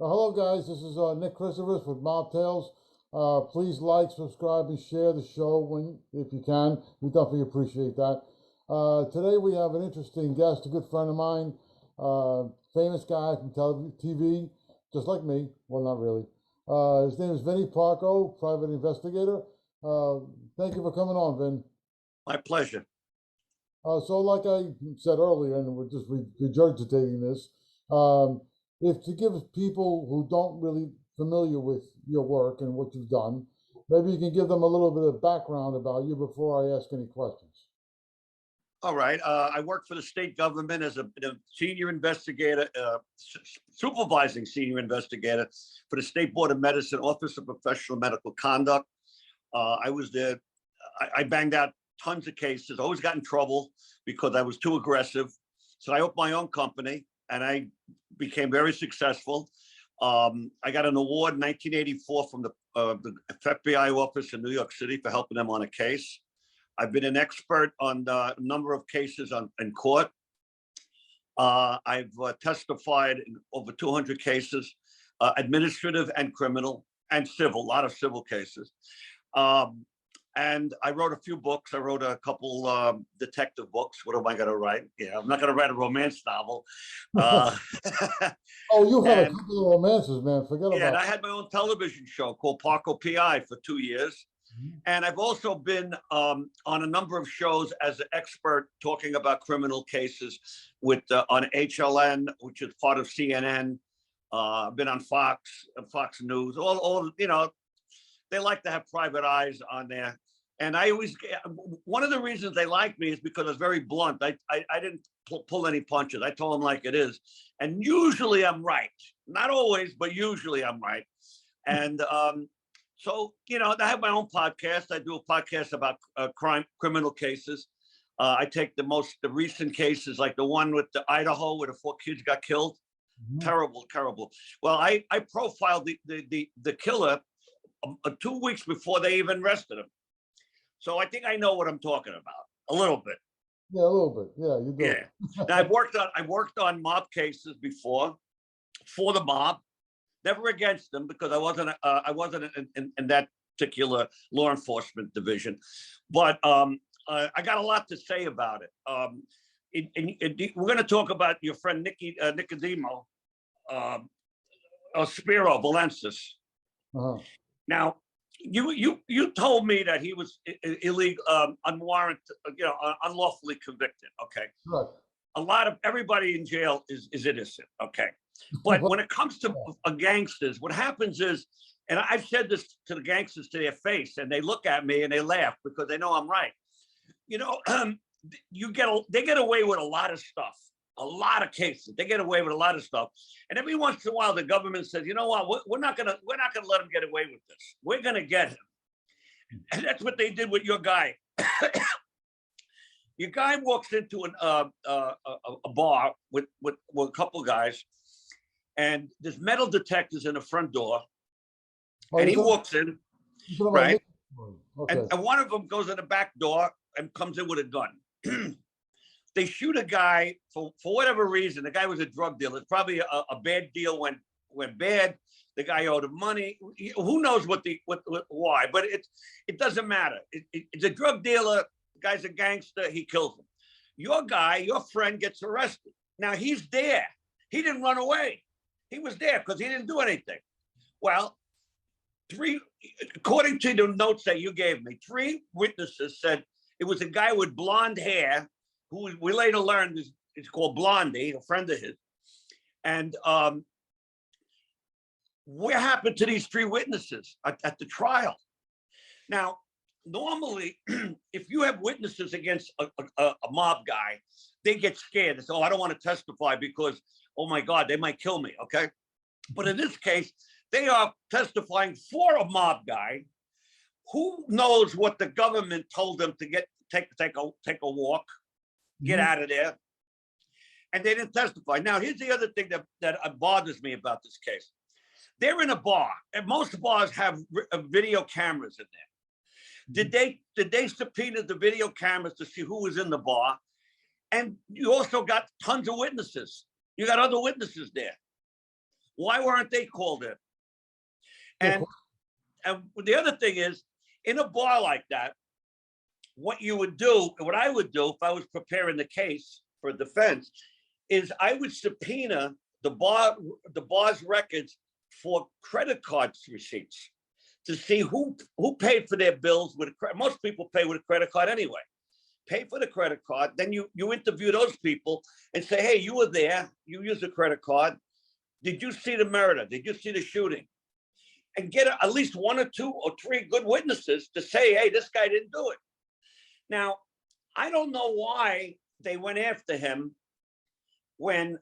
Hello, guys. This is Nick Christopher with Mob Tales. Please like, subscribe, and share the show if you can. We definitely appreciate that. Today we have an interesting guest, a good friend of mine, famous guy from TV, just like me. Well, not really. His name is Vinny Parco, private investigator. Thank you for coming on, Vin. My pleasure. So like I said earlier, and we're just regurgitating this, if to give people who don't really familiar with your work and what you've done, maybe you can give them a little bit of background about you before I ask any questions. All right. I work for the state government as a senior investigator, supervising senior investigator for the State Board of Medicine, Office of Professional Medical Conduct. I was there. I banged out tons of cases, always got in trouble because I was too aggressive. So I opened my own company and I became very successful. I got an award in 1984 from the FBI office in New York City for helping them on a case. I've been an expert on a number of cases in court. I've testified in over 200 cases, administrative and criminal and civil, a lot of civil cases. And I wrote a few books. I wrote a couple detective books. What am I going to write? Yeah, I'm not going to write a romance novel. Oh, you had a couple of romances, man. Forget about it. Yeah, and I had my own television show called Parco PI for 2 years. And I've also been on a number of shows as an expert talking about criminal cases with on HLN, which is part of CNN. I've been on Fox News. All you know. They like to have private eyes on there. And I always, one of the reasons they like me is because I was very blunt. I didn't pull any punches. I told them like it is. And usually I'm right. Not always, but usually I'm right. And so, you know, I have my own podcast. I do a podcast about criminal cases. I take the recent cases, like the one with the Idaho where the 4 kids got killed. Terrible, terrible. Well, I profiled the killer 2 weeks before they even arrested him. So I think I know what I'm talking about a little bit. Yeah, a little bit. Yeah, you do. Yeah. Now, I worked on mob cases before for the mob, never against them because I wasn't in that particular law enforcement division. But I got a lot to say about it. We're going to talk about your friend Nicodemo Spiro Valensis. Now, you told me that he was illegal, unwarranted, unlawfully convicted. Okay. Right. Everybody in jail is innocent. Okay. But when it comes to gangsters, what happens is, and I've said this to the gangsters to their face, and they look at me and they laugh because they know I'm right. You know, they get away with a lot of stuff. A lot of cases, they get away with a lot of stuff, and every once in a while, the government says, "You know what? We're not gonna let him get away with this. We're gonna get him." And that's what they did with your guy. Your guy walks into a bar with a couple of guys, and there's metal detectors in the front door, and he walks in, right? Okay. And one of them goes in the back door and comes in with a gun. They shoot a guy for whatever reason. The guy was a drug dealer. It's probably a bad deal went bad. The guy owed him money. Who knows why? But it doesn't matter. It's a drug dealer. The guy's a gangster. He kills him. Your guy, your friend, gets arrested. Now he's there. He didn't run away. He was there because he didn't do anything. Well, according to the notes that you gave me, 3 witnesses said it was a guy with blonde hair, who we later learned is called Blondie, a friend of his. And what happened to these 3 witnesses at the trial? Now, normally, if you have witnesses against a mob guy, they get scared. They say, "Oh, I don't want to testify because, oh my God, they might kill me." Okay. But in this case, they are testifying for a mob guy who knows what the government told them to take a walk. Get out of there. And they didn't testify. Now, here's the other thing that bothers me about this case. They're in a bar, and most bars have video cameras in there. Did they subpoena the video cameras to see who was in the bar? And you also got tons of witnesses. You got other witnesses there. Why weren't they called in? Yeah, And the other thing is, in a bar like that, what you would do, what I would do if I was preparing the case for defense, is I would subpoena the bar's records for credit card receipts to see who paid for their bills with a, most people pay with a credit card anyway. Pay for the credit card, then you interview those people and say, hey, you were there, you used a credit card. Did you see the murder? Did you see the shooting? And get at least 1 or 2 or 3 good witnesses to say, hey, this guy didn't do it. Now, I don't know why they went after him when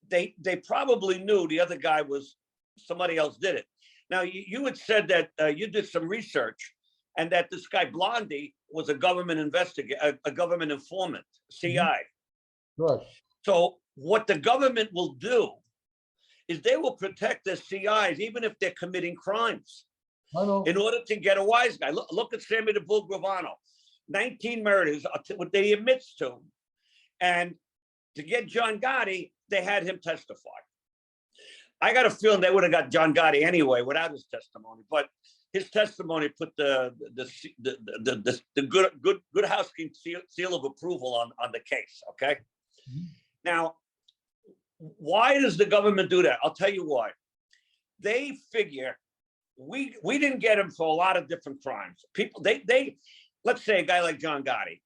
they probably knew the other guy was, somebody else did it. Now, you had said that you did some research and that this guy Blondie was a government investigator, a government informant, CI. right. So what the government will do is they will protect their CIs even if they're committing crimes. I know. In order to get a wise guy. Look at Sammy the Bull Gravano. 19 murders, what they admits to. And to get John Gotti, they had him testify. I got a feeling they would have got John Gotti anyway without his testimony, but his testimony put the good housekeeping seal of approval on the case. Okay. Mhm. Now, why does the government do that? I'll tell you why. They figure we didn't get him for a lot of different crimes. People, they let's say a guy like John Gotti,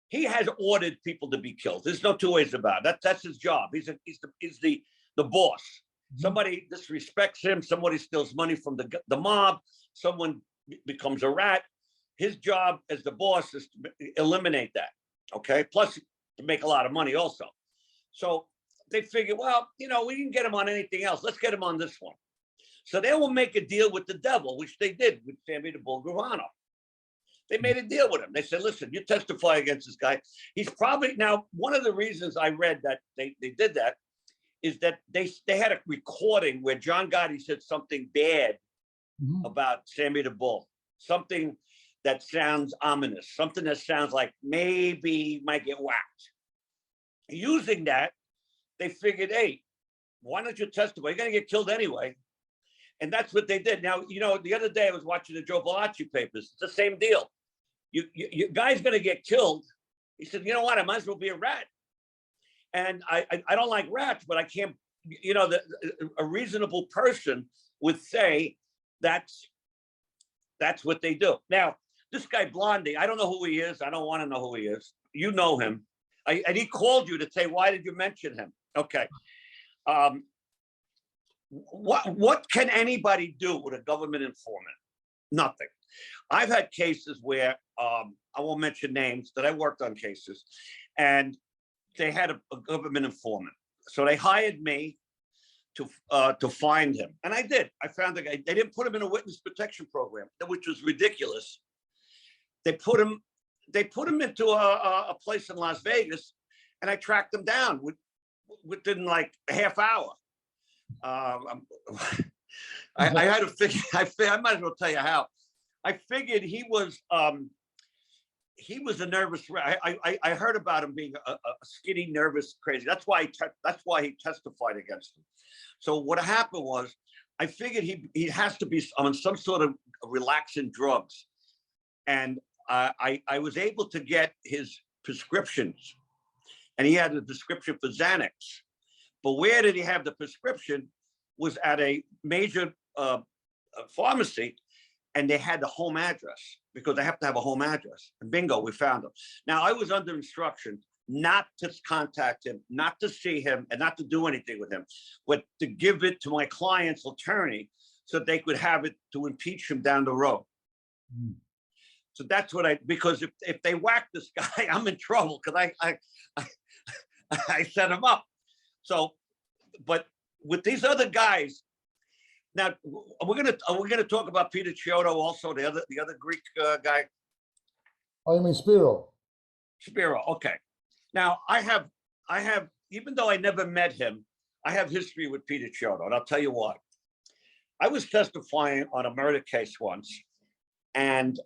he has ordered people to be killed. There's no two ways about it. That's his job. He's the boss. Somebody disrespects him. Somebody steals money from the mob. Someone becomes a rat. His job as the boss is to eliminate that. Okay. Plus to make a lot of money also. So they figure, well, you know, we didn't get him on anything else. Let's get him on this one. So they will make a deal with the devil, which they did with Sammy the Bull Gravano. They made a deal with him. They said, listen, you testify against this guy. He's probably, now, one of the reasons I read that they did that is that they had a recording where John Gotti said something bad about Sammy the Bull, something that sounds ominous, something that sounds like maybe he might get whacked. Using that, they figured, hey, why don't you testify? You're going to get killed anyway. And that's what they did. Now, you know, the other day I was watching the Joe Valachi papers. It's the same deal. You guy's going to get killed. He said, you know what? I might as well be a rat. And I don't like rats, but I can't, you know, a reasonable person would say that's what they do. Now, this guy Blondie, I don't know who he is. I don't want to know who he is. You know him. And he called you to say, why did you mention him? Okay. What can anybody do with a government informant? Nothing. I've had cases where, I won't mention names, that I worked on cases, and they had a government informant. So they hired me to find him. And I did. I found the guy. They didn't put him in a witness protection program, which was ridiculous. They put him into a place in Las Vegas, and I tracked him down within like a half hour. I had to figure, I might as well tell you how. I figured he was a nervous. I heard about him being a skinny, nervous, crazy. That's why he testified against him. So what happened was, I figured he has to be on some sort of relaxing drugs, and I was able to get his prescriptions, and he had a prescription for Xanax. But where did he have the prescription? Was at a major pharmacy, and they had the home address, because they have to have a home address. And bingo, we found him. Now, I was under instruction not to contact him, not to see him, and not to do anything with him, but to give it to my client's attorney so they could have it to impeach him down the road. So that's what because if they whack this guy, I'm in trouble, because I set him up. So, but with these other guys, now we're gonna talk about Peter Chiodo also, the other Greek guy. Oh, you mean Spiro? Spiro, okay. Now I have, even though I never met him, I have history with Peter Chiodo, and I'll tell you why. I was testifying on a murder case once, and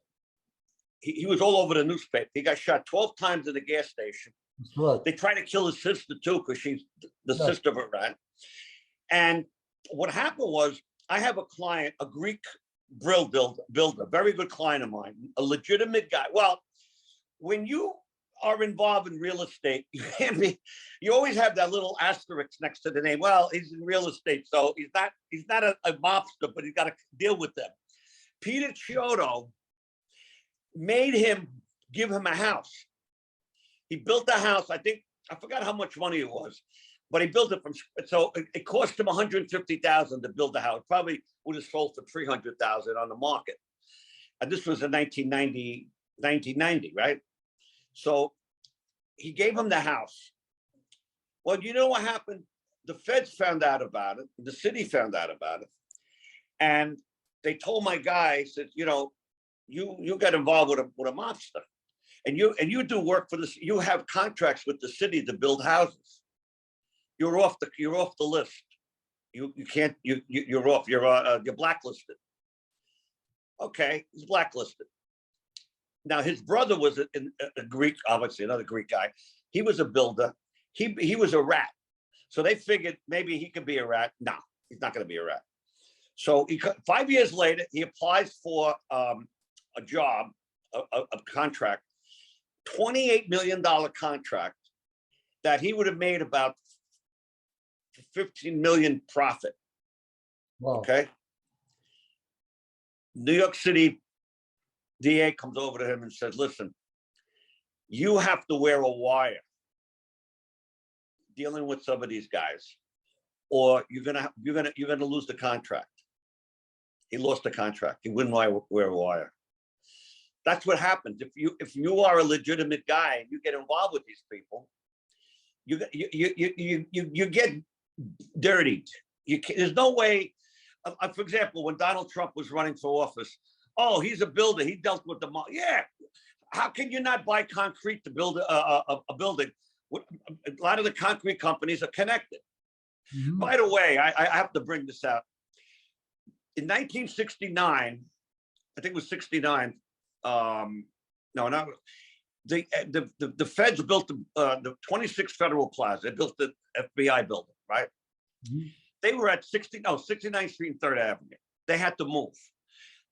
he was all over the newspaper. He got shot 12 times at the gas station. That's right. They tried to kill his sister too, because she's the sister of a rat. And what happened was I have a client, a Greek grill builder, very good client of mine, a legitimate guy. Well, when you are involved in real estate, you always have that little asterisk next to the name. Well, he's in real estate, so he's not a mobster, but he's got to deal with them. Peter Chiodo made him give him a house. He built a house. I forgot how much money it was, but he built it so it cost him $150,000 to build the house. Probably would have sold for $300,000 on the market. And this was in 1990, right? So he gave him the house. Well, you know what happened? The feds found out about it. The city found out about it. And they told my guy, said, you know, you got involved with a mobster. And you do work for this. You have contracts with the city to build houses. You're off the list. You can't. You're off. You're blacklisted. Okay, he's blacklisted. Now his brother was a Greek, obviously another Greek guy. He was a builder. He was a rat. So they figured maybe he could be a rat. No, he's not going to be a rat. So 5 years later, he applies for a job, a contract, $28 million contract that he would have made about 15 million profit. Wow. Okay. New York City DA comes over to him and says, listen, you have to wear a wire dealing with some of these guys, or you're gonna lose the contract. He lost the contract. He wouldn't wear a wire. That's what happens. If you are a legitimate guy and you get involved with these people, you get dirtied. There's no way. For example, when Donald Trump was running for office, oh, he's a builder. He dealt with the mob. Yeah. How can you not buy concrete to build a building? A lot of the concrete companies are connected. Mm-hmm. By the way, I have to bring this out. In 1969, I think it was 69. The feds built the 26th Federal Plaza. They built the FBI building, right? Mm-hmm. They were at 69th Street and 3rd Avenue. They had to move.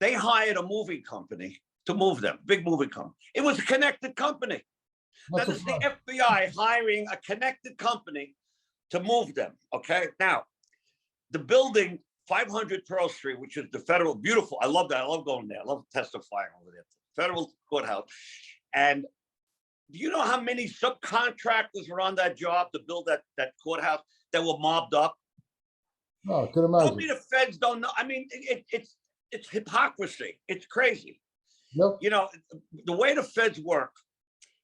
They hired a moving company to move them, big moving company. It was a connected company. Now, this is the FBI hiring a connected company to move them, okay? Now, the building, 500 Pearl Street, which is the federal, beautiful. I love that. I love going there. I love testifying over there. Federal courthouse. And do you know how many subcontractors were on that job to build that courthouse that were mobbed up? No, I could imagine. Tell me the feds don't know. I mean, it's hypocrisy. It's crazy. Yep. You know, the way the feds work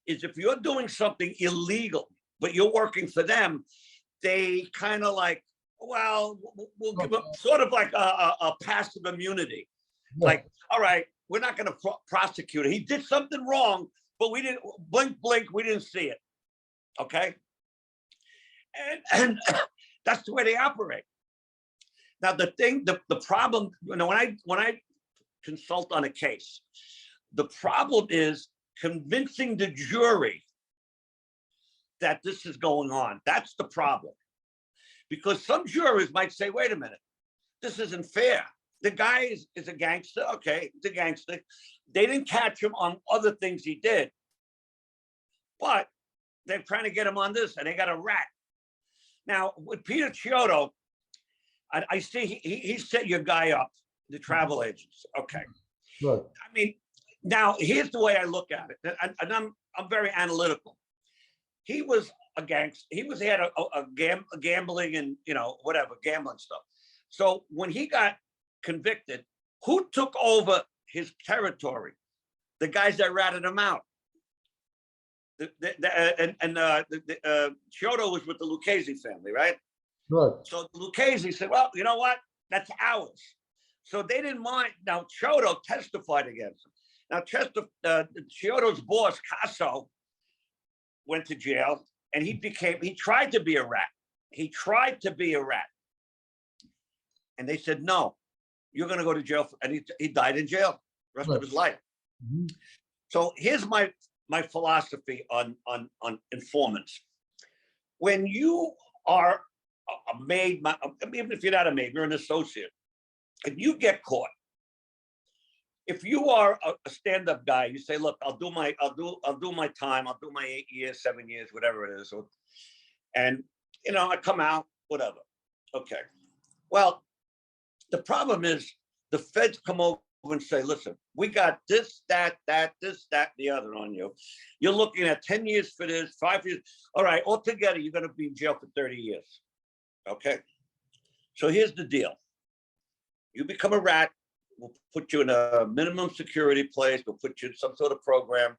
is if you're doing something illegal, but you're working for them, they kind of like, well, we'll give them sort of like a passive immunity. Yeah. Like, all right, we're not going to prosecute it. He did something wrong, but we didn't blink, we didn't see it. Okay. And that's the way they operate. Now, the problem, you know, when I consult on a case, the problem is convincing the jury that this is going on. That's the problem. Because some jurors might say, wait a minute, this isn't fair. The guy is a gangster. Okay, he's a gangster. They didn't catch him on other things he did. But they're trying to get him on this, and they got a rat. Now, with Peter Chiodo, I see he set your guy up, the travel agents. Okay. Right. I mean, now here's the way I look at it, and I'm very analytical. He was a gangster. He had a gambling and, you know, whatever, gambling stuff. So when he got convicted, who took over his territory? The guys that ratted him out. Chiodo was with the Lucchese family, right? Right. So the Lucchese said, well, you know what? That's ours. So they didn't mind. Now, Chiodo testified against him. Now, Chiodo's boss, Casso, went to jail, and he tried to be a rat. He tried to be a rat. And they said, no, you're going to go to jail. And he died in jail the rest of his life. Mm-hmm. So here's my philosophy on informants. When you are a maid, even if you're not a maid, you're an associate, and you get caught. If you are a stand-up guy, you say, "Look, I'll do my time. I'll do my 8 years, 7 years, whatever it is," and I come out, whatever. Okay. Well, the problem is the feds come over and say, "Listen, we got this, that, this, that, and the other on you. You're looking at 10 years for this, 5 years. All right, altogether, you're going to be in jail for 30 years." Okay. So here's the deal. You become a rat. We'll put you in a minimum security place. We'll put you in some sort of program,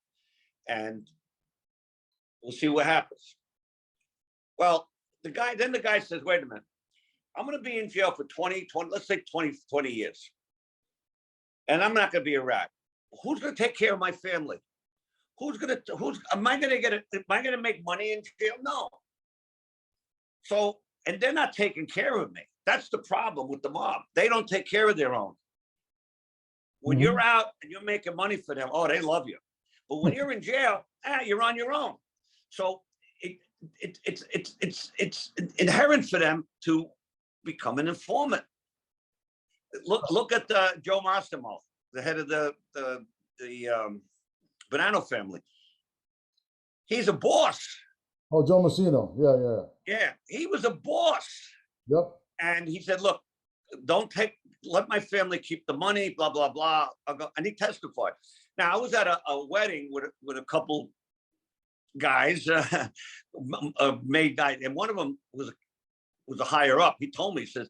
and we'll see what happens. Well, the guy says, "Wait a minute. I'm going to be in jail for 20, let's say 20 years. And I'm not going to be a rat. Who's going to take care of my family? Am I going to make money in jail? No. So, and they're not taking care of me. That's the problem with the mob. They don't take care of their own. When you're out and you're making money for them, oh, they love you. But when you're in jail, you're on your own. So it's inherent for them to become an informant. Look at Joe Massimo, the head of the Bonanno family. He's a boss. Oh, Joe Massino. Yeah, he was a boss. Yep. And he said, "Look, let my family keep the money, blah, blah, blah." And he testified. Now, I was at a wedding with a couple guys, made guys, and one of them was a higher up. He told me, he says,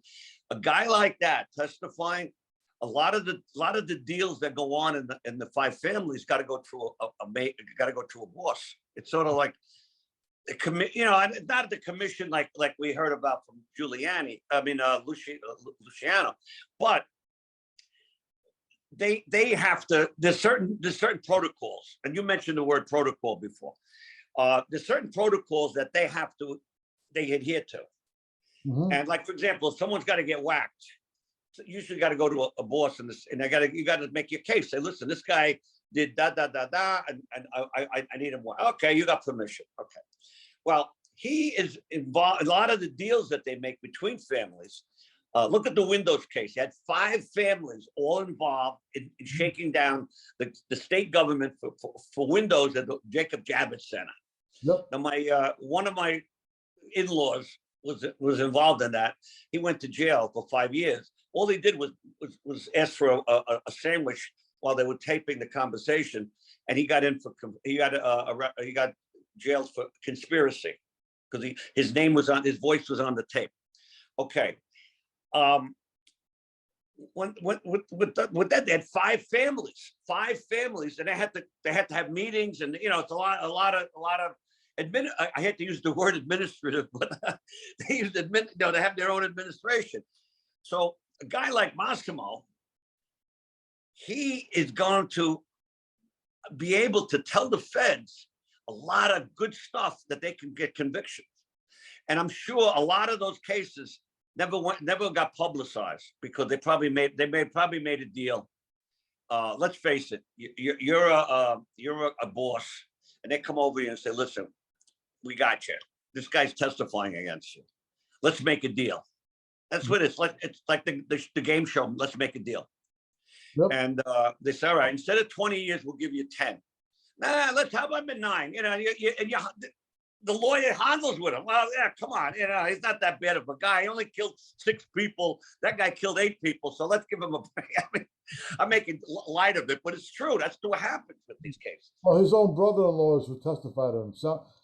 a guy like that testifying, a lot of the deals that go on in the five families got to go through a boss. It's sort of like not the commission like we heard about from Giuliani. I mean, Luciano, but they have to. There's certain protocols, and you mentioned the word protocol before. There's certain protocols that they adhere to. And like, for example, if someone's got to get whacked, you usually got to go to a boss and you got to make your case. Say, "Listen, this guy did and I need him whacked." Okay, you got permission. Okay. Well, he is involved in a lot of the deals that they make between families. Look at the Windows case. He had 5 families all involved in shaking down the state government for Windows at the Jacob Javits Center. Yep. Now, one of my in-laws was involved in that. He went to jail for 5 years. All he did was ask for a sandwich while they were taping the conversation, and he got jailed for conspiracy because his voice was on the tape. Okay. With that, they had 5 families, and they had to have meetings, and it's a lot of I hate to use the word administrative, but they used they have their own administration. So a guy like Massimo, he is going to be able to tell the feds a lot of good stuff that they can get convictions. And I'm sure a lot of those cases never got publicized because they probably made a deal. Let's face it, you're a boss, and they come over here and say, "Listen, we got you. This guy's testifying against you. Let's make a deal." That's what it's like. It's like the game show. Let's make a deal. Yep. And they say, "All right, instead of 20 years, we'll give you 10. Nah, how about 9? The lawyer handles with him. Well, yeah, come on. He's not that bad of a guy. He only killed 6 people. That guy killed 8 people. So let's give him a break." I mean, I'm making light of it, but it's true. That's what happens with these cases. Well, his own brother-in-law is who testified to him.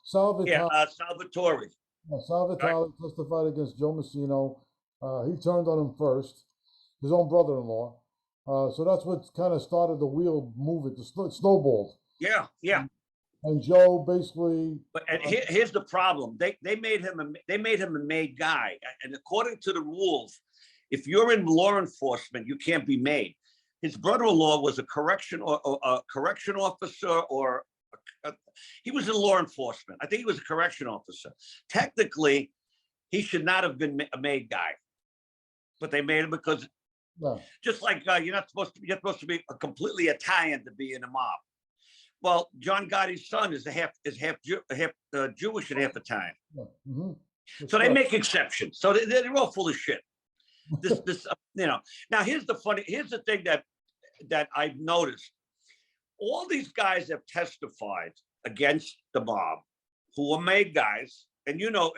Salvatore. Yeah, Salvatore. Yeah, Salvatore testified against Joe Massino. He turned on him first, his own brother-in-law. So that's what kind of started the wheel moving. It snowballed. Yeah. And Joe basically. But here's the problem: they made him a made guy, and according to the rules, if you're in law enforcement, you can't be made. His brother-in-law was a correction officer, or he was in law enforcement. I think he was a correction officer. Technically, he should not have been a made guy, but they made him because just like you're supposed to be a completely Italian to be in a mob. Well, John Gotti's son is half Jewish and half Italian. So they make exceptions. So they're all full of shit. Now here's the thing that I've noticed. All these guys have testified against the mob, who are made guys, and you know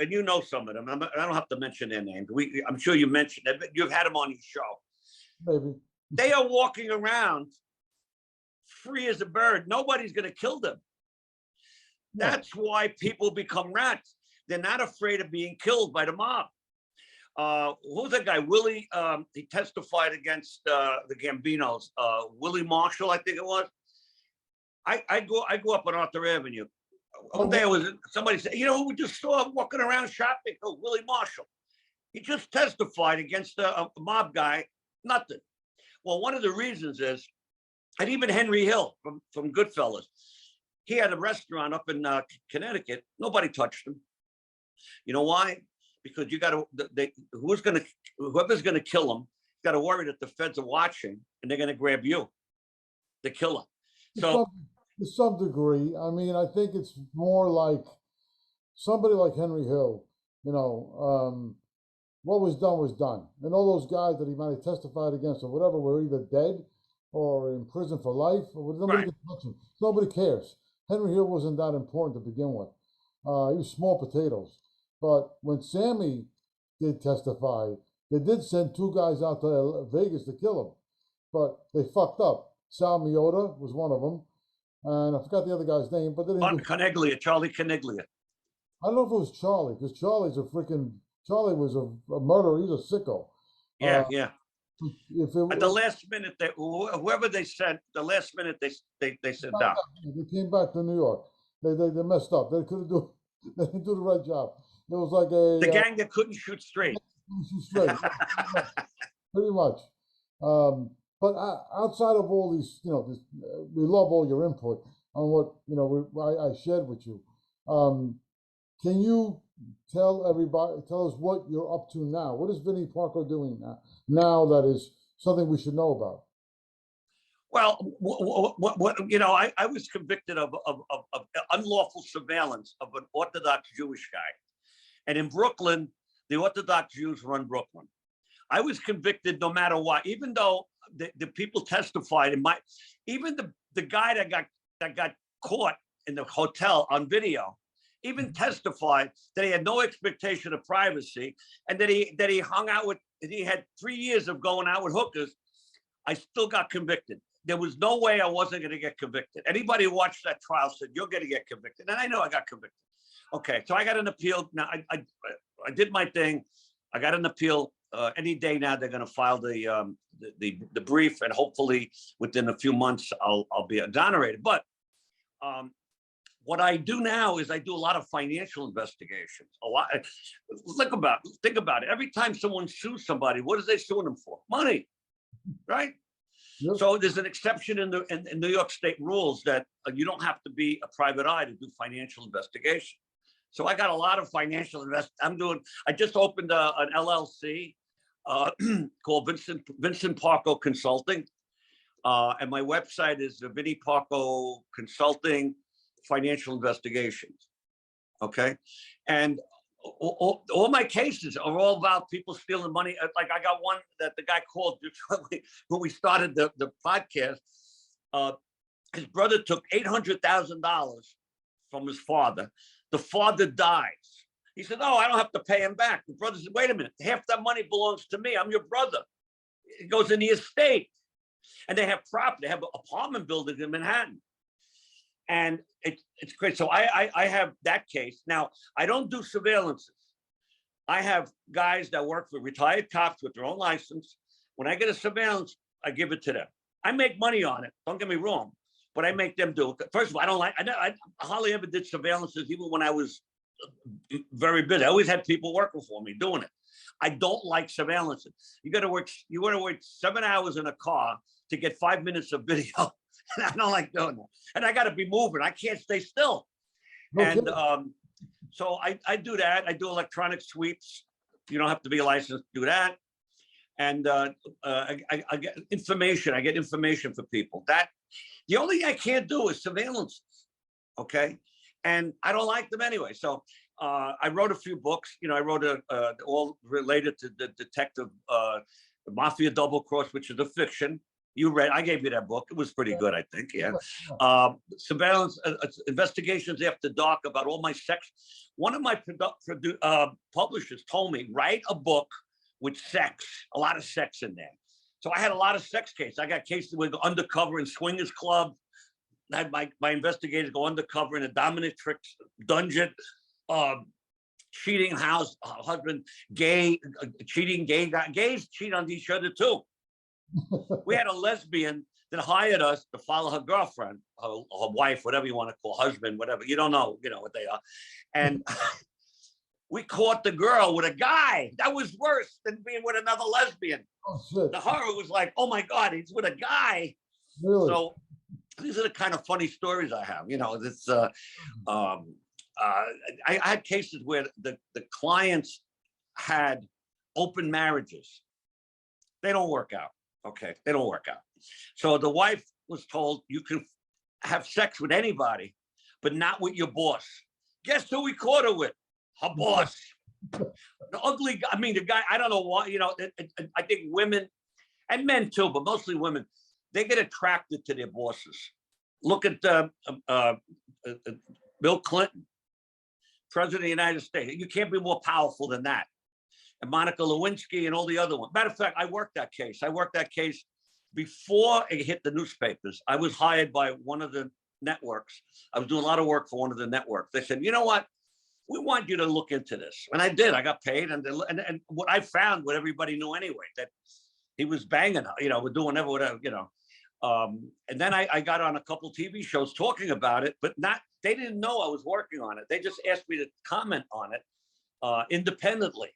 some of them. I don't have to mention their names. I'm sure you mentioned it. You've had them on your show. Maybe. They are walking around free as a bird. Nobody's going to kill them. Yeah. That's why people become rats. They're not afraid of being killed by the mob. Who's that guy? Willie, he testified against the Gambinos. Willie Marshall, I think it was. I go up on Arthur Avenue. One day somebody said, who we just saw walking around shopping? Oh, Willie Marshall. He just testified against a mob guy. Nothing. Well, one of the reasons is, and even Henry Hill from Goodfellas, he had a restaurant up in Connecticut. Nobody touched him. You know why? Because you got to, whoever's going to kill him, got to worry that the feds are watching and they're going to grab you, the killer. So, to some degree, I mean, I think it's more like somebody like Henry Hill, what was done. And all those guys that he might have testified against or whatever were either dead or in prison for life, or nobody can touch him. Nobody cares. Henry Hill wasn't that important to begin with. He was small potatoes. But when Sammy did testify, they did send two guys out to Vegas to kill him. But they fucked up. Sal Miotta was one of them. And I forgot the other guy's name. But Charlie Caniglia. I don't know if it was Charlie, because Charlie was a murderer. He's a sicko. Yeah. At the last minute, whoever they sent, they sent down. They came back to New York. They messed up. They didn't do the right job. It was like the gang that couldn't shoot straight. Pretty much. But outside of all these, we love all your input on what I shared with you. Can you tell us what you're up to now? What is Vinny Parco doing now? Now that is something we should know about. Well, I was convicted of unlawful surveillance of an Orthodox Jewish guy. And in Brooklyn, the Orthodox Jews run Brooklyn. I was convicted no matter what, even though the people testified, even the guy that got caught in the hotel on video, even testified that he had no expectation of privacy and that he hung out with, he had 3 years of going out with hookers. I still got convicted. There was no way I wasn't going to get convicted. Anybody who watched that trial said, you're going to get convicted. And I know I got convicted. Okay, so I got an appeal. Now, I did my thing. I got an appeal. Any day now, they're going to file the brief, and hopefully within a few months, I'll be exonerated. But what I do now is I do a lot of financial investigations. A lot. Think about it. Every time someone sues somebody, what is they suing them for? Money, right? Yep. So there's an exception in New York State rules that you don't have to be a private eye to do financial investigation. So I got a lot of financial I just opened an LLC called Vincent Parco Consulting. And my website is Vinny Parco Consulting Financial Investigations. Okay. And all my cases are all about people stealing money. Like I got one that the guy called when we started the podcast. His brother took $800,000 from his father. The father dies. He said, "Oh, I don't have to pay him back." The brother said, "Wait a minute. Half that money belongs to me. I'm your brother." It goes in the estate. And they have property. They have apartment buildings in Manhattan. And it's great. So I have that case. Now, I don't do surveillances. I have guys that work for retired cops with their own license. When I get a surveillance, I give it to them. I make money on it. Don't get me wrong. But I make them do it. First of all, I hardly ever did surveillances, even when I was very busy. I always had people working for me doing it. I don't like surveillances. You got to work 7 hours in a car to get 5 minutes of video. And I don't like doing that. And I got to be moving. I can't stay still. Okay. And so I do that. I do electronic sweeps. You don't have to be licensed to do that. And I get information. I get information for people. The only thing I can't do is surveillance. Okay. And I don't like them anyway. So I wrote a few books. I wrote all related to the detective, the Mafia Double Cross, which is a fiction. I gave you that book. It was pretty good, I think. Yeah. Surveillance investigations after dark about all my sex. One of my publishers told me, write a book with sex, a lot of sex in there. So I had a lot of sex cases. I got cases where go undercover in swingers club. I had my investigators go undercover in a dominatrix dungeon, cheating husband, cheating gay guy. Gays cheat on each other too. We had a lesbian that hired us to follow her girlfriend, her wife, whatever you want to call, husband, whatever. You don't know, what they are. And we caught the girl with a guy. That was worse than being with another lesbian. Oh, shit. The horror was like, oh my God, he's with a guy. Really? So these are the kind of funny stories I have. I had cases where the clients had open marriages. They don't work out. Okay, they don't work out. So the wife was told, you can have sex with anybody, but not with your boss. Guess who we caught her with? Her boss. The ugly guy. I mean, the guy, I don't know why, I think women and men too, but mostly women, they get attracted to their bosses. Look at Bill Clinton, President of the United States. You can't be more powerful than that. And Monica Lewinsky and all the other ones. Matter of fact, I worked that case before it hit the newspapers. I was hired by one of the networks. I was doing a lot of work for one of the networks. They said, you know what? We want you to look into this. And I did. I got paid. And what I found, what everybody knew anyway, that he was banging her, we're doing whatever, and then I got on a couple TV shows talking about it, but they didn't know I was working on it. They just asked me to comment on it independently.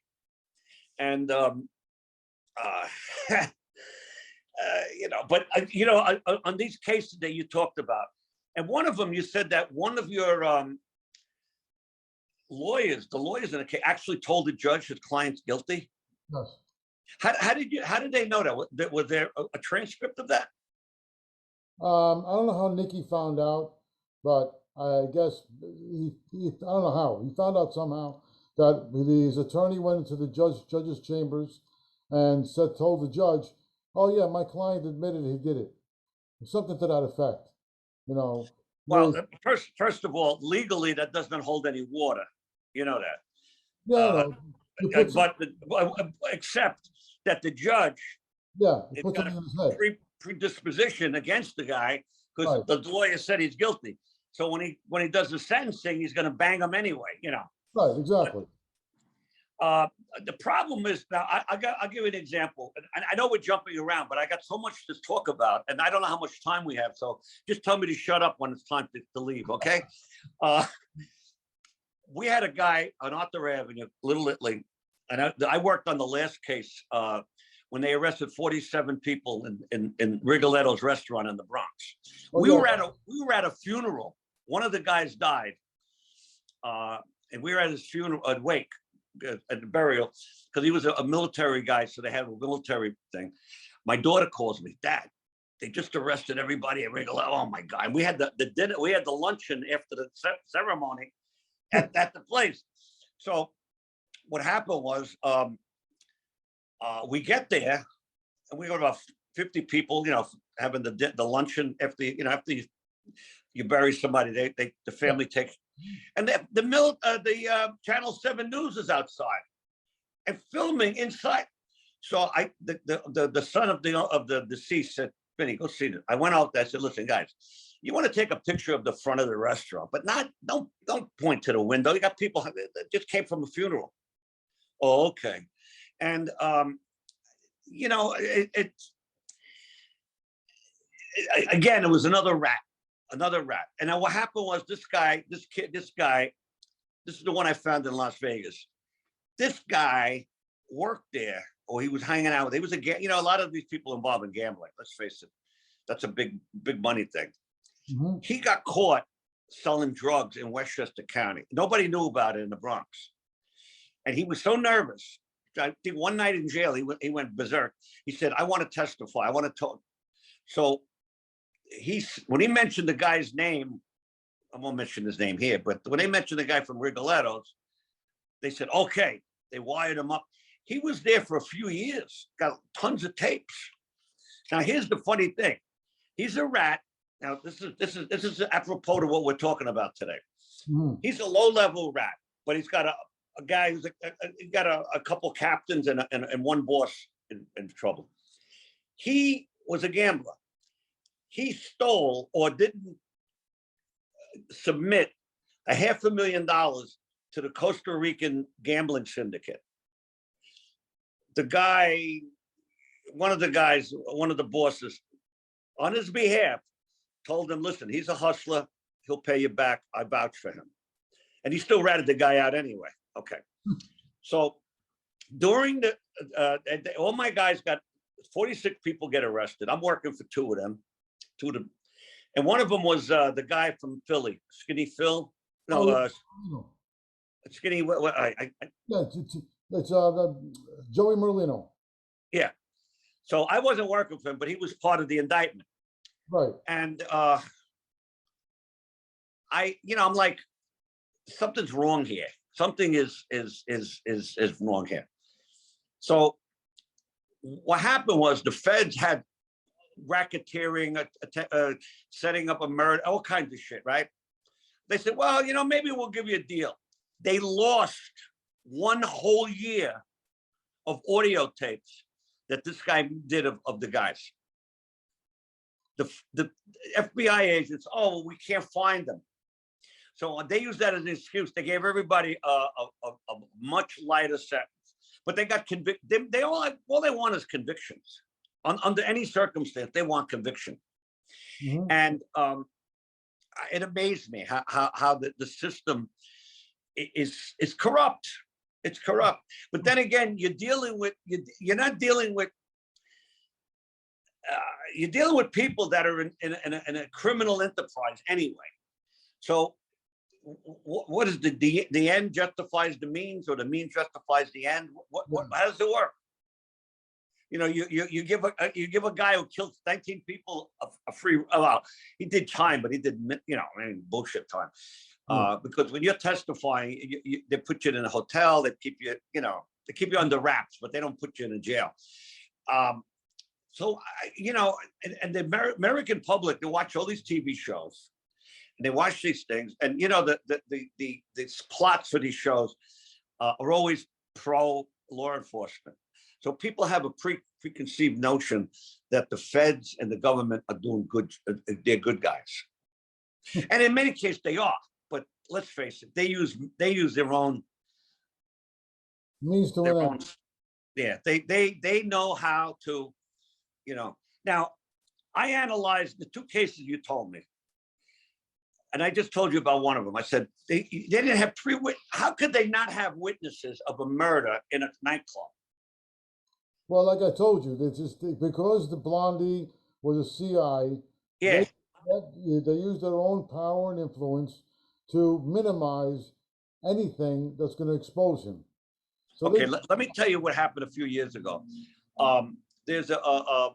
And, on these cases that you talked about, and one of them, you said that one of your the lawyers in the case actually told the judge his client's guilty. Yes. How did they know that? Was there a transcript of that? I don't know how Nikki found out, but I guess I don't know how. He found out somehow that his attorney went into the judge's chambers and told the judge, "Oh yeah, my client admitted he did it," something to that effect. Well, first of all, legally that doesn't hold any water. You know that. Yeah, Except that the judge, it puts something in his head. Predisposition against the guy because the lawyer said he's guilty. So when he does the sentencing, he's going to bang him anyway. Right, exactly. The problem is now I'll give you an example. And I know we're jumping around, but I got so much to talk about, and I don't know how much time we have. So just tell me to shut up when it's time to leave, okay? We had a guy on Arthur Avenue, Little Italy, and I worked on the last case when they arrested 47 people in Rigoletto's restaurant in the Bronx. We were at a funeral. One of the guys died, and we were at his funeral, wake, at the burial, because he was a military guy, so they had a military thing. My daughter calls me, Dad, they just arrested everybody at Rigoletto. Oh my God! And we had the dinner, we had the luncheon after the ceremony at the place. So what happened was, we get there, and we got about 50 people, having the luncheon after you bury somebody, the family takes, and the Channel 7 News is outside and filming inside. So the son of the deceased said, Vinny, go see it. I went out there. I said, listen, guys, you want to take a picture of the front of the restaurant, but don't point to the window. You got people that just came from a funeral. Oh, okay. And again, it was another rat. And then what happened was this guy, this is the one I found in Las Vegas. This guy worked there, or he was hanging out with, he was a lot of these people involved in gambling, let's face it. That's a big money thing. Mm-hmm. He got caught selling drugs in Westchester County. Nobody knew about it in the Bronx. And he was so nervous. I think one night in jail, he went berserk. He said, I want to testify. I want to talk. So when he mentioned the guy's name, I won't mention his name here, but when they mentioned the guy from Rigoletto's, They said, okay, they wired him up. He was there for a few years, got tons of tapes. Now, here's the funny thing. He's a rat. Now, this is apropos to what we're talking about today. Mhm. He's a low-level rat, but he's got a guy who's he got a couple captains and one boss in trouble. He was a gambler. He stole or didn't submit $500,000 to the Costa Rican gambling syndicate. The guy, one of the bosses, on his behalf, told him, listen, he's a hustler. He'll pay you back. I vouch for him. And he still ratted the guy out anyway. Okay. So during all my guys got 46 people get arrested. I'm working for two of them. And one of them was the guy from Philly, Skinny Phil. No, Skinny. Yeah, it's Joey Merlino. Yeah. So I wasn't working for him, but he was part of the indictment. Right. And I'm like, something's wrong here. Something is wrong here. So what happened was the feds had racketeering, setting up a murder, all kinds of shit, right? They said, well, maybe we'll give you a deal. They lost one whole year of audio tapes that this guy did of the guys. The FBI agents, oh, we can't find them. So they used that as an excuse. They gave everybody a much lighter sentence, but they got convicted. They all they want is convictions. Under any circumstance, they want conviction. Mm-hmm. And it amazed me how the system is corrupt. It's corrupt. But then again, you're dealing with you're dealing with people that are in a criminal enterprise anyway. So what is the end justifies the means, or the means justifies the end? How does it work? You give a guy who killed 19 people a free. Well, he did time, but he did bullshit time. Because when you're testifying, they put you in a hotel. They keep you they keep you under wraps, but they don't put you in a jail. So and the American public, they watch all these TV shows, and they watch these things, and the plots for these shows are always pro law enforcement. So people have a preconceived notion that the feds and the government are doing good. They're good guys, and in many cases they are. But let's face it, they use their own means to their an own. end. Yeah, they know how to, Now, I analyzed the two cases you told me, and I just told you about one of them. I said they didn't have how could they not have witnesses of a murder in a nightclub? Well, like I told you, because the Blondie was a CI. Yeah. They used their own power and influence to minimize anything that's going to expose him. So okay, let me tell you what happened a few years ago. There's a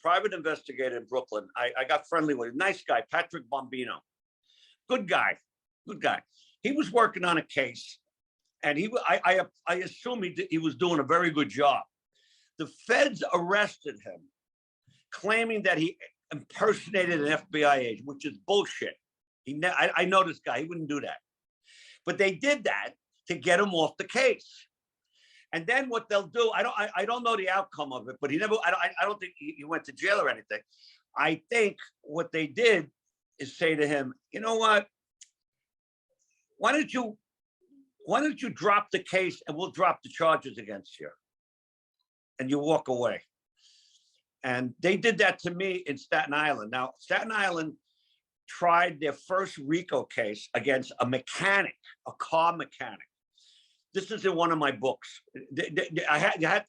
private investigator in Brooklyn. I got friendly with him. Nice guy, Patrick Bombino. Good guy. He was working on a case, and I assume he was doing a very good job. The feds arrested him, claiming that he impersonated an FBI agent, which is bullshit. I know this guy. He wouldn't do that. But they did that to get him off the case. And then what they'll do, I don't know the outcome of it, but I don't think he went to jail or anything. I think what they did is say to him, you know what? Why don't you drop the case and we'll drop the charges against you? And you walk away. And they did that to me in Staten Island. Now, Staten Island tried their first RICO case against a mechanic, a car mechanic. This is in one of my books. I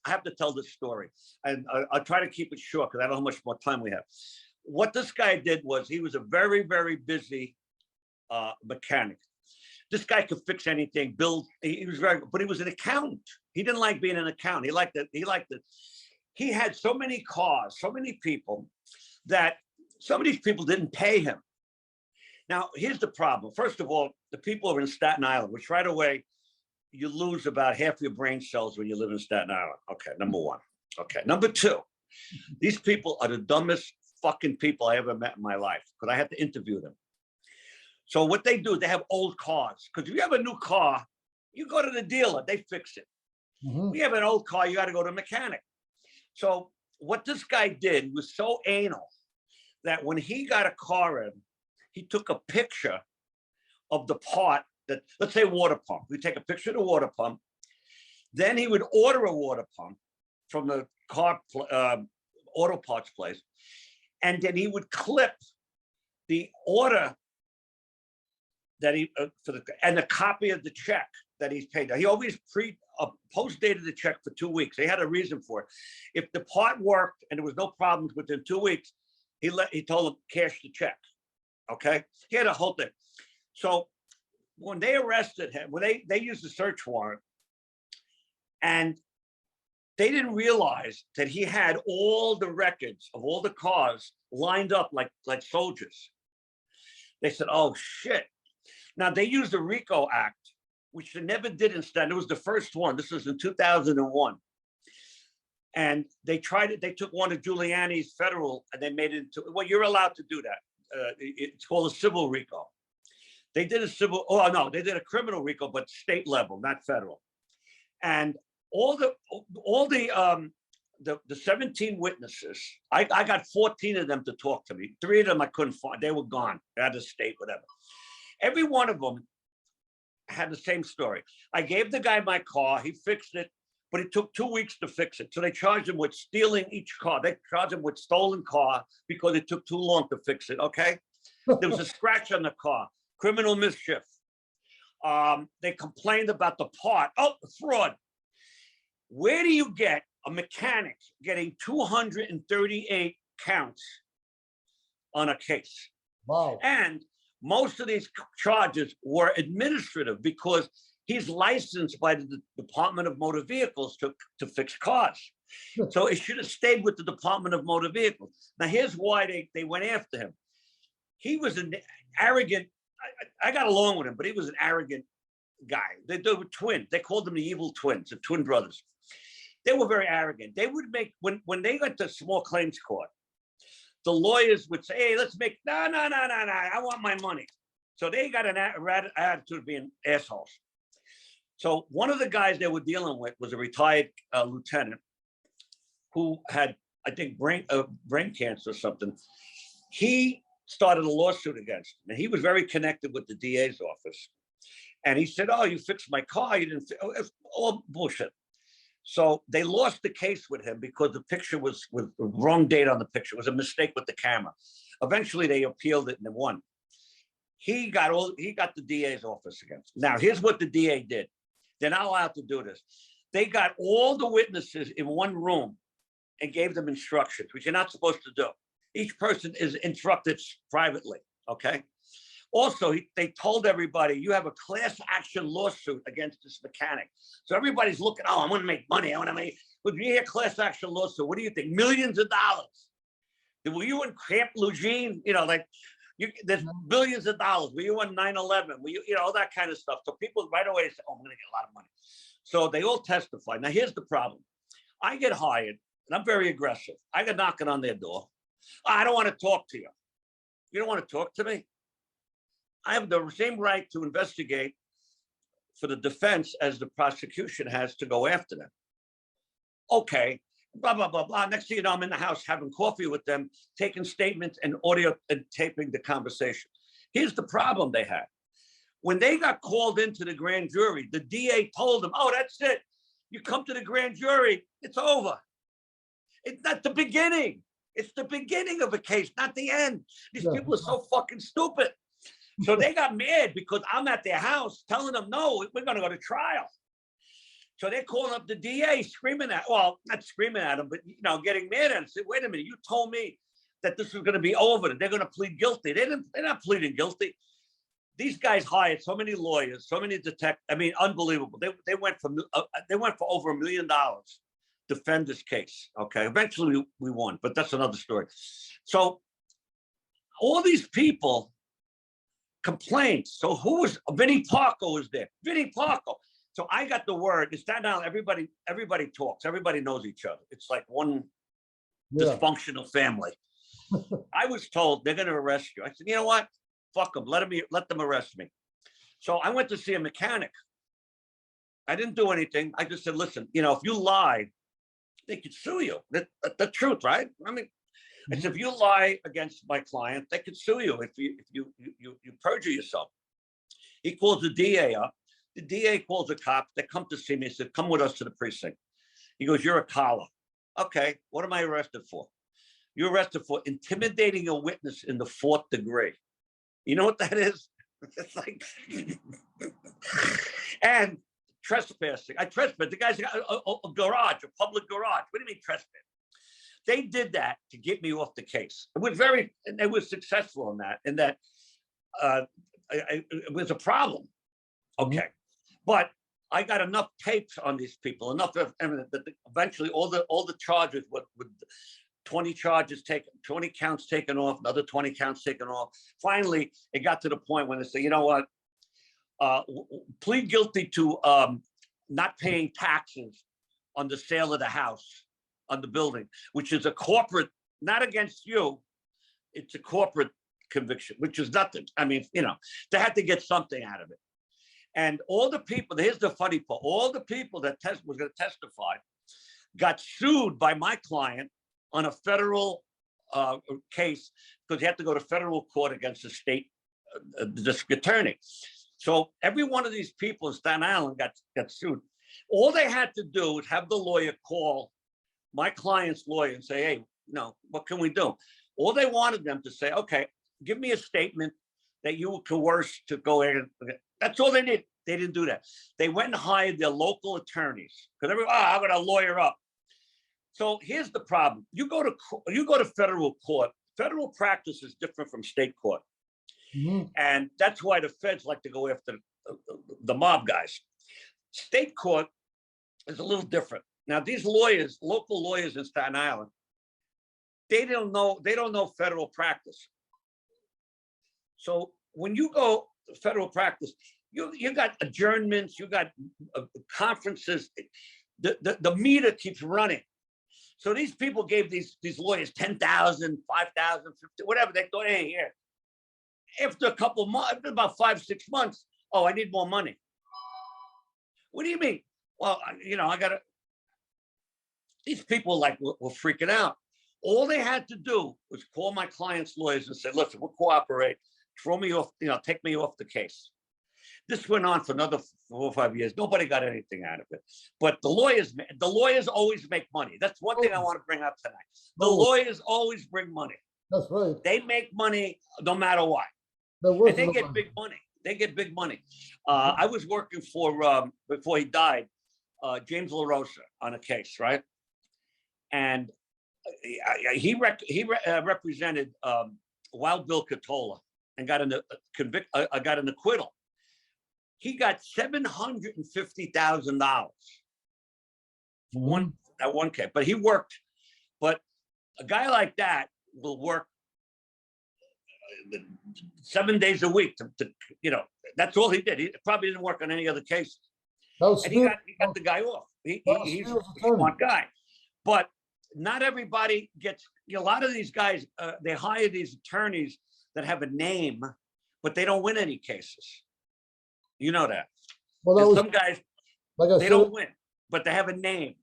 have to tell this story, and I'll try to keep it short because I don't know how much more time we have. What this guy did was he was a very, very busy mechanic. This guy could fix anything, build. He was but he was an accountant. He didn't like being an accountant. He liked it. He had so many cars, so many people, that some of these people didn't pay him. Now, here's the problem. First of all, the people are in Staten Island, which right away, you lose about half your brain cells when you live in Staten Island. Okay, number one. Okay, number two, these people are the dumbest fucking people I ever met in my life because I had to interview them. So what they do, they have old cars. Because if you have a new car, you go to the dealer, they fix it. Mm-hmm. We have an old car, you got to go to a mechanic. So what this guy did was so anal that when he got a car in, he took a picture of the part that, let's say water pump. We take a picture of the water pump. Then he would order a water pump from the car auto parts place. And then he would clip the order that he, and a copy of the check that he's paid. He always post-dated the check for 2 weeks. They had a reason for it. If the part worked and there was no problems within 2 weeks, he told them cash the check. Okay, he had a whole thing. So when they arrested him, when they used a search warrant, and they didn't realize that he had all the records of all the cars lined up like soldiers. They said, "Oh shit!" Now they used the RICO Act, which they never did in Staten. It was the first one. This was in 2001. And they tried it. They took one of Giuliani's federal and they made it into, well, you're allowed to do that. It's called a civil RICO. They did a civil, oh no, they did a criminal RICO, but state level, not federal. And all the 17 witnesses, I got 14 of them to talk to me. 3 of them I couldn't find. They were gone, out of state, whatever. Every one of them had the same story. I gave the guy my car, he fixed it, but it took 2 weeks to fix it. So they charged him with stealing each car. They charged him with stolen car because it took too long to fix it, okay? There was a scratch on the car, criminal mischief. They complained about the part. Oh, fraud. Where do you get a mechanic getting 238 counts on a case? Wow. And most of these charges were administrative because he's licensed by the Department of Motor Vehicles to fix cars. So it should have stayed with the Department of Motor Vehicles. Now, here's why they went after him. He was an arrogant, I got along with him, but he was an arrogant guy. They were twins. They called them the evil twins, the twin brothers. They were very arrogant. They would make, when they got to small claims court, the lawyers would say, hey, let's make, no, I want my money. So they got an attitude of being assholes. So one of the guys they were dealing with was a retired lieutenant who had, I think, brain cancer or something. He started a lawsuit against him, and he was very connected with the DA's office. And he said, oh, you fixed my car. You didn't, it's all bullshit. So they lost the case with him because the picture was with the wrong date on the picture. It was a mistake with the camera. Eventually they appealed it and they won. He got the DA's office against him. Now, here's what the DA did. They're not allowed to do this. They got all the witnesses in one room and gave them instructions, which you're not supposed to do. Each person is instructed privately, okay? Also, they told everybody, you have a class action lawsuit against this mechanic. So everybody's looking, oh, I want to make money. I want to make, when you hear class action lawsuit, what do you think? Millions of dollars. Were you in Camp Lejeune? You know, like, there's billions of dollars. Were you on 9/11? Were you, all that kind of stuff. So people right away say, oh, I'm going to get a lot of money. So they all testify. Now, here's the problem. I get hired, and I'm very aggressive. I get knocking on their door. I don't want to talk to you. You don't want to talk to me? I have the same right to investigate for the defense as the prosecution has to go after them. Okay, blah, blah, blah, blah. Next thing you know, I'm in the house having coffee with them, taking statements and audio and taping the conversation. Here's the problem they had. When they got called into the grand jury, the DA told them, oh, that's it. You come to the grand jury, it's over. It's not the beginning. It's the beginning of a case, not the end. These people are so fucking stupid. So they got mad because I'm at their house telling them, no, we're going to go to trial. So they're calling up the DA, screaming at, well, not screaming at him, but, getting mad at him. Say, wait a minute, you told me that this was going to be over, that they're going to plead guilty. They're not pleading guilty. These guys hired so many lawyers, so many detectives. I mean, unbelievable. They went for over $1 million to defend this case. Okay, eventually we won, but that's another story. So all these people complained. So who was Vinny Parco was there? Vinny Parco. So I got the word. In Staten Island, everybody talks. Everybody knows each other. It's like one dysfunctional family. I was told they're going to arrest you. I said, you know what? Fuck them. Let them arrest me. So I went to see a mechanic. I didn't do anything. I just said, listen, you know, if you lied, they could sue you. The truth, right? I mean, I said, if you lie against my client, they could sue you if you perjure yourself. He calls the DA up. The DA calls the cops. They come to see me. He said, come with us to the precinct. He goes, you're a collar. Okay, what am I arrested for? You're arrested for intimidating a witness in the 4th degree. You know what that is? It's like, and trespassing. I trespassed. The guy's got a garage, a public garage. What do you mean trespass? They did that to get me off the case. It was successful in that, it was a problem. Okay. But I got enough tapes on these people, enough evidence that eventually all the charges with 20 charges taken, 20 counts taken off, another 20 counts taken off. Finally, it got to the point when they say, you know what, plead guilty to not paying taxes on the sale of the house, on the building, which is a corporate, not against you, it's a corporate conviction, which is nothing. I mean, you know, they had to get something out of it. And all the people, here's the funny part, all the people that was going to testify got sued by my client on a federal case because he had to go to federal court against the state district attorney. So every one of these people in Staten Island got sued. All they had to do was have the lawyer call my client's lawyer and say, hey, no, what can we do? All they wanted them to say, okay, give me a statement that you were coerced to go in. That's all they did. They didn't do that. They went and hired their local attorneys because I'm going to lawyer up. So here's the problem. You go to federal court. Federal practice is different from state court. And that's why the feds like to go after the mob guys. State court is a little different. Now, these lawyers, local lawyers in Staten Island, they don't know federal practice. So when you go to federal practice, you got adjournments, you got conferences. The meter keeps running. So these people gave these lawyers 10,000, 5,000, 50, whatever. They thought, hey, here. After a couple of months, after about 5-6 months, oh, I need more money. What do you mean? Well, you know, I got to. These people were freaking out. All they had to do was call my client's lawyers and say, listen, we'll cooperate. Throw me off, you know, take me off the case. This went on for another 4 or 5 years. Nobody got anything out of it. But the lawyers always make money. That's one thing I want to bring up tonight. The lawyers always bring money. That's right. They make money no matter what. And they get big money. They get big money. I was working for, before he died, James LaRosa on a case, right? And he represented Wild Bill Catola and got an acquittal. He got $750,000 for that one case. But he worked. But a guy like that will work 7 days a week to you know, that's all he did. He probably didn't work on any other cases. And he got the guy off. He's a smart guy. But not everybody gets, you know, a lot of these guys, they hire these attorneys that have a name, but they don't win any cases. You know that. Well, some guys, like they don't win, but they have a name.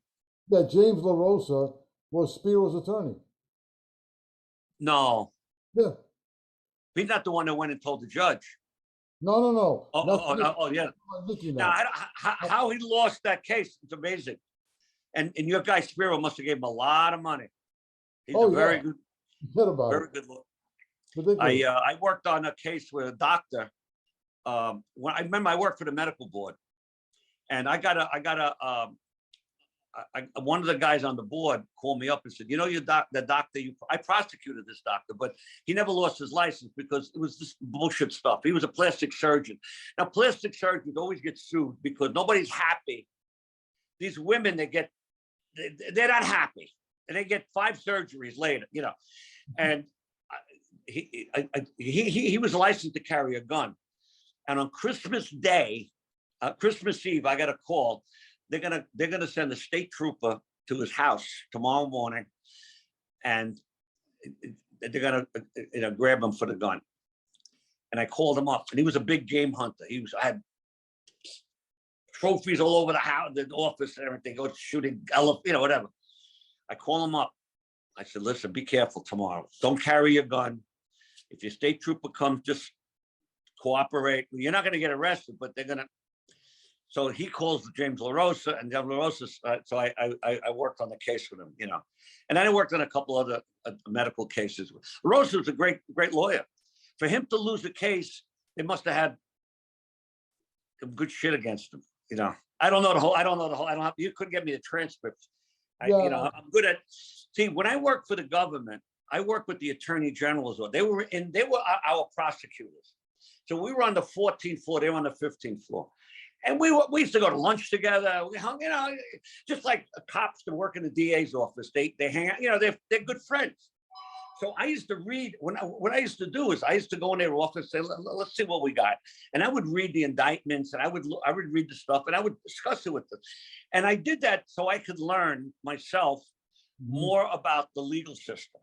Yeah, James LaRosa was Spiro's attorney. No. Yeah. He's not the one that went and told the judge. No. Oh, yeah. Now, how he lost that case, it's amazing. And your guy Spiro must have gave him a lot of money. He's a very good lawyer. I worked on a case with a doctor. When I remember I worked for the medical board, and one of the guys on the board called me up and said, you know, the doctor, I prosecuted this doctor, but he never lost his license because it was this bullshit stuff. He was a plastic surgeon. Now, plastic surgeons always get sued because nobody's happy. These women, they're not happy, and they get 5 surgeries later, you know. And he was licensed to carry a gun. And on Christmas Day, Christmas Eve, I got a call. They're gonna send a state trooper to his house tomorrow morning, and they're gonna grab him for the gun. And I called him up, and he was a big game hunter. I had trophies all over the house, the office, and everything. Go shooting elephant, whatever. I call him up. I said, listen, be careful tomorrow. Don't carry your gun. If your state trooper comes, just cooperate. You're not going to get arrested, but they're going to. So he calls James LaRosa, and James LaRosa. So I worked on the case with him, and then I worked on a couple other medical cases. LaRosa was a great lawyer. For him to lose the case, they must have had some good shit against him. I don't know the whole. You couldn't get me the transcripts. I'm good at. See, when I worked for the government, I worked with the attorney generals. They were our prosecutors. So we were on the 14th floor. They were on the 15th floor, and we used to go to lunch together. We hung, just like cops that work in the DA's office. They hang out. They're good friends. So I used to read. What I used to do is I used to go in their office and say, let's see what we got. And I would read the indictments, and I would read the stuff, and I would discuss it with them. And I did that so I could learn myself more about the legal system.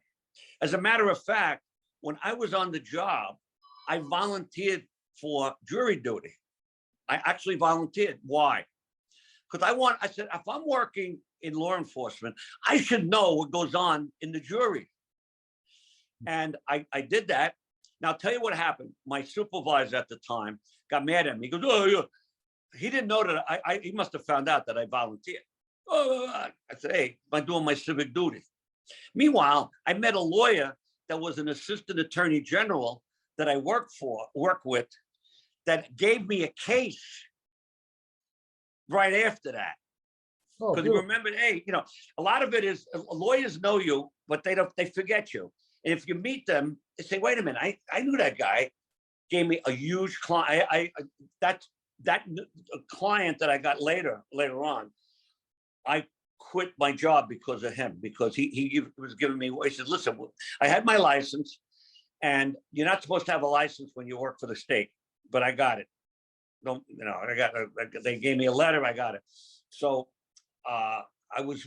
As a matter of fact, when I was on the job, I volunteered for jury duty. I actually volunteered. Why? Because I said, if I'm working in law enforcement, I should know what goes on in the jury. And I did that. Now, I'll tell you what happened. My supervisor at the time got mad at me. He goes, oh, yeah. He didn't know that he must have found out that I volunteered. Oh, I said, hey, I'm doing my civic duty. Meanwhile, I met a lawyer that was an assistant attorney general that I work with, that gave me a case right after that. Because you remember, hey, a lot of it is lawyers know you, but they forget you. And if you meet them, they say, wait a minute, I knew that guy, gave me a huge client. That client that I got later on, I quit my job because of him, because he was giving me, he said, listen, I had my license, and you're not supposed to have a license when you work for the state, but I got it. They gave me a letter, I got it. So I was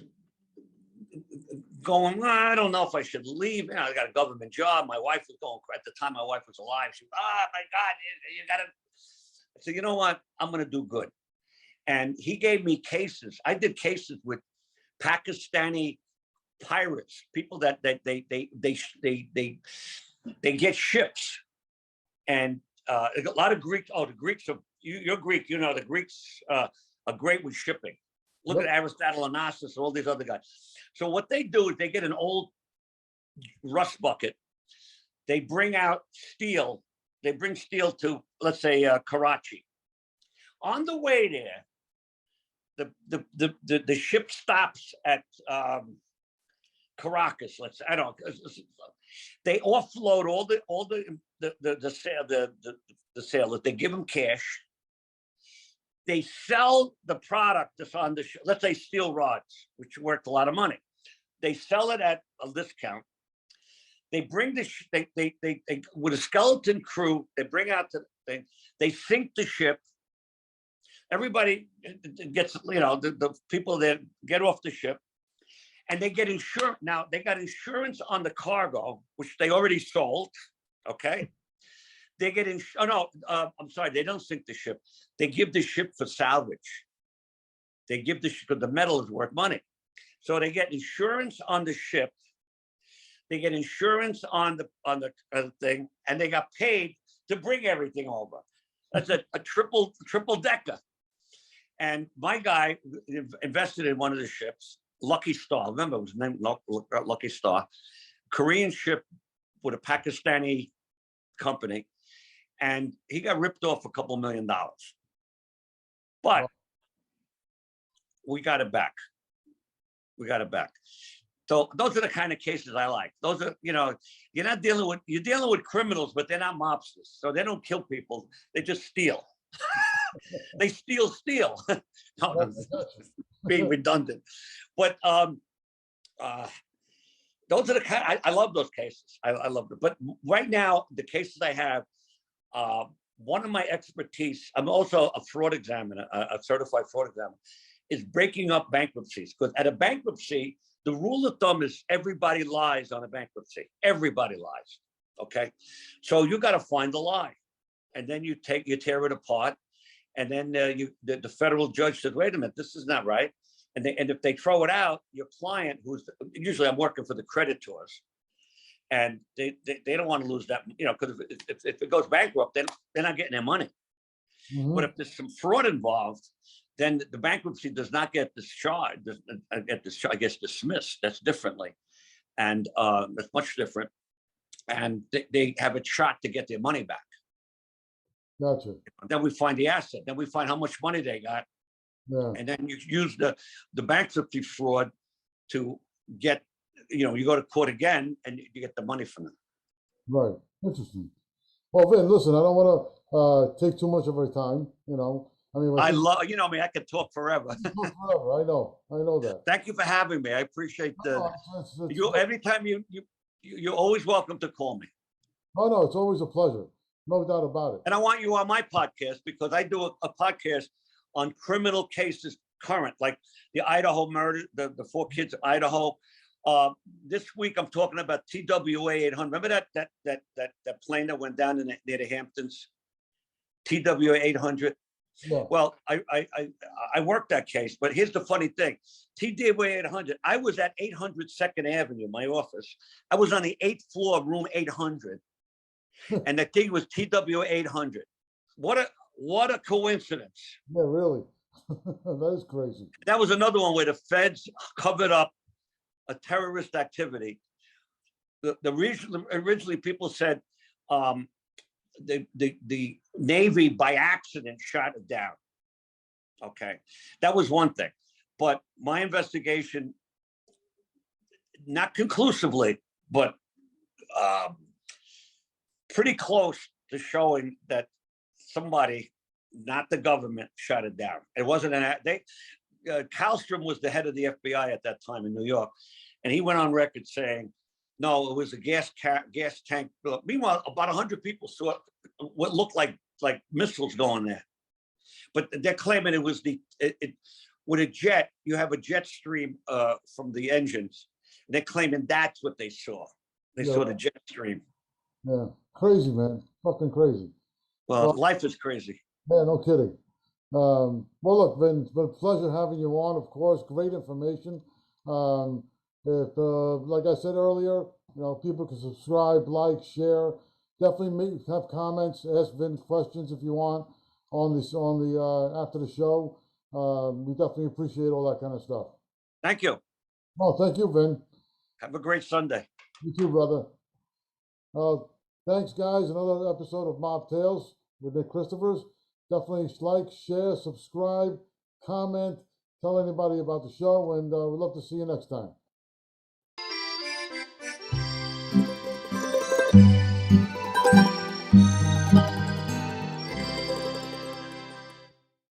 going, I don't know if I should leave. I got a government job. My wife was going, at the time my wife was alive. She was, oh my God, you got to. I said, you know what? I'm going to do good. And he gave me cases. I did cases with Pakistani pirates, people that they get ships, and a lot of Greeks. Oh, the Greeks are, you're Greek. The Greeks are great with shipping. Look at Aristotle and Onassis and all these other guys. So what they do is they get an old rust bucket. They bring out steel. They bring steel to, let's say, Karachi. On the way there, the ship stops at Caracas. Let's say, I don't. They offload all the sailors. They give them cash. They sell the product that's on the ship. Let's say steel rods, which worth a lot of money. They sell it at a discount. They bring they with a skeleton crew. They bring out the thing. They sink the ship. Everybody gets, the people that get off the ship, and they get insurance. Now they got insurance on the cargo, which they already sold. Okay. They get I'm sorry, they don't sink the ship. They give the ship for salvage. They give the ship, because the metal is worth money. So they get insurance on the ship. They get insurance on the thing, and they got paid to bring everything over. That's a triple decker. And my guy invested in one of the ships, Lucky Star. Remember, it was named Lucky Star. Korean ship with a Pakistani company. And he got ripped off $2 million. But we got it back. So those are the kind of cases I like. Those are, you're dealing with criminals, but they're not mobsters. So they don't kill people. They just steal. They steal. No, being redundant. But those are the kind, I love those cases. I love them. But right now, the cases I have, one of my expertise, I'm also a fraud examiner, a certified fraud examiner, is breaking up bankruptcies. Because at a bankruptcy, the rule of thumb is everybody lies on a bankruptcy. Everybody lies. Okay. So you got to find the lie. And then you tear it apart. And then the federal judge says, wait a minute, this is not right. And if they throw it out, your client, usually I'm working for the creditors, and they don't want to lose that, because if it goes bankrupt, then they're not getting their money. Mm-hmm. But if there's some fraud involved, then the bankruptcy does not get discharged, I guess dismissed. That's differently. And that's much different. And they have a shot to get their money back. Gotcha. Then we find the asset. Then we find how much money they got. Yeah. And then you use the bankruptcy fraud to get, you go to court again and you get the money from them. Right. Interesting. Well, Vin, listen, I don't want to take too much of our time. I mean, I love, I could talk forever. Forever. I know that. Thank you for having me. I appreciate it's every time you're always welcome to call me. Oh no, it's always a pleasure. No doubt about it. And I want you on my podcast because I do a podcast on criminal cases current, like the Idaho murder, the 4 kids in Idaho. This week I'm talking about TWA 800. Remember that plane that went down near the Hamptons? TWA 800. Yeah. Well, I worked that case, but here's the funny thing. TWA 800, I was at 800 2nd Avenue, my office. I was on the 8th floor, room 800. And the thing was TWA 800. What a coincidence. Yeah, really. That is crazy. That was another one where the feds covered up a terrorist activity. Originally people said the Navy by accident shot it down. Okay, that was one thing. But my investigation, not conclusively, but pretty close to showing that somebody, not the government, shut it down. It wasn't Kallstrom was the head of the FBI at that time in New York, and he went on record saying, no, it was a gas tank. Meanwhile, about 100 people saw what looked like missiles going there. But they're claiming it was with a jet, you have a jet stream from the engines. And they're claiming that's what they saw. They saw the jet stream. Yeah, crazy, man. Fucking crazy. Well, life is crazy. Yeah, no kidding. Well, look, Vin, it's been a pleasure having you on, of course. Great information. If, like I said earlier, people can subscribe, like, share. Definitely have comments, ask Vin questions if you want after the show. We definitely appreciate all that kind of stuff. Thank you. Oh, thank you, Vin. Have a great Sunday. You too, brother. Thanks, guys. Another episode of Mob Tales with Nick Christophers. Definitely like, share, subscribe, comment, tell anybody about the show, and we'd love to see you next time.